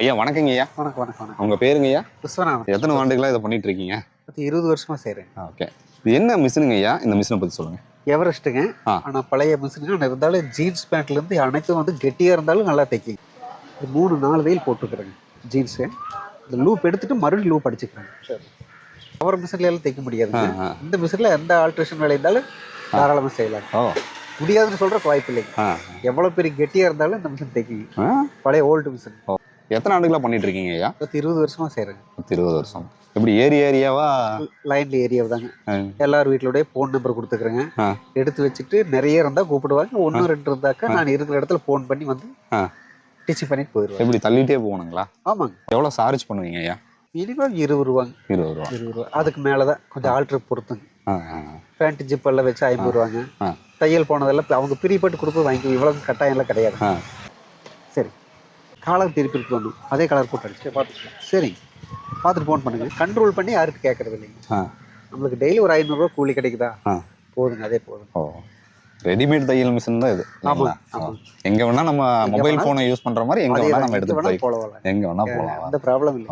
ஐயா வணக்கங்க ஐயா. வணக்கம் வணக்கம் வணக்கம். உங்க பேருங்க ஐயா? விஸ்வநாதன். எத்தனை ஆண்டுகளா இதை பண்ணிட்டு இருக்கீங்க? 20 வருஷமா செய்கிறேன். ஓகே. இது என்ன மிஷினுங்க ஐயா? இந்த மிஷினை பத்தி சொல்லுங்க. எவரெஸ்ட்டுங்க. ஆ. ஆனால் பழைய மிஷினுங்க ஆனால் இருந்தாலும் ஜீன்ஸ் பேண்ட்லேருந்து அனைத்தும் வந்து கெட்டியாக இருந்தாலும் நல்லா தைக்கும். இது 3-4 வெயில் போட்டுருக்குறேங்க ஜீன்ஸு. இந்த லூப் எடுத்துட்டு மறுபடியும் லூப் அடிச்சுக்கிறேன். சரி. பவர் மிஷின்ல எல்லாம் தைக்க முடியாதுங்க. இந்த மிஷினில் எந்த ஆல்ட்ரேஷன் வேலை இருந்தாலும் தாராளமாக செய்யலாம். ஓ, முடியாதுன்னு சொல்கிறக்கு வாய்ப்பு இல்லைங்க. எவ்வளோ பெரிய கெட்டியாக இருந்தாலும் இந்த மிஷின் தைக்கும். பழைய ஓல்டு மிஷின். எத்தனை ஆண்டுகளா பண்ணிட்டு இருக்கீங்க ஐயா? 20 வருஷமாக செய்கிறேங்க. 20 வருஷம். எப்படி ஏரியாவா? லைன்ல ஏரியாவை தாங்க. எல்லார் வீட்டிலோடய ஃபோன் நம்பர் கொடுத்துக்கிறேங்க. எடுத்து வச்சுட்டு நிறைய இருந்தால் கூப்பிடுவாங்க. 1-2 இருந்தாக்கா நான் இருக்கிற இடத்துல ஃபோன் பண்ணி வந்து டீச்சிங் பண்ணிட்டு போயிடுவேன். எப்படி தள்ளிட்டே போகணுங்களா? ஆமாங்க. எவ்வளோ சார்ஜ் பண்ணுவீங்க ஐயா? மினிமம் 20 ரூபாங்க. 20 ரூபா. 20 ரூபா. அதுக்கு மேலே தான் கொஞ்சம் ஆல்ட்ரு பொறுத்துங்க. பேண்ட் ஜிப்பெல்லாம் வச்சு 50 ரூபாங்க. தையல் போனதெல்லாம் அவங்க பிரிப்பட்டு கொடுத்து வாங்கி இவ்வளோ கட்டாயம்லாம் கிடையாது. சரி, காலர் திருப்பி வரணும். அதே கலர் போட்டு அடிச்சு பார்த்துக்கலாம். சரி, பார்த்துட்டு ஃபோன் பண்ணுங்க. கண்ட்ரோல் பண்ணி யாருக்கு கேட்கறது இல்லைங்க. நம்மளுக்கு டெய்லி ஒரு 500 ரூபா கூலி கிடைக்குதா? போதுங்க, அதே போதும். ஓ, ரெடிமேட் தையல் மிஷின் தான் இது. ஆமாம். எங்க வேணா நம்ம மொபைல் போனை யூஸ் பண்ற மாதிரி எங்க வேணா நம்ம எடுத்து போகலாம். எங்க வேணா போகலாம். எந்த ப்ராப்ளம் இல்லை.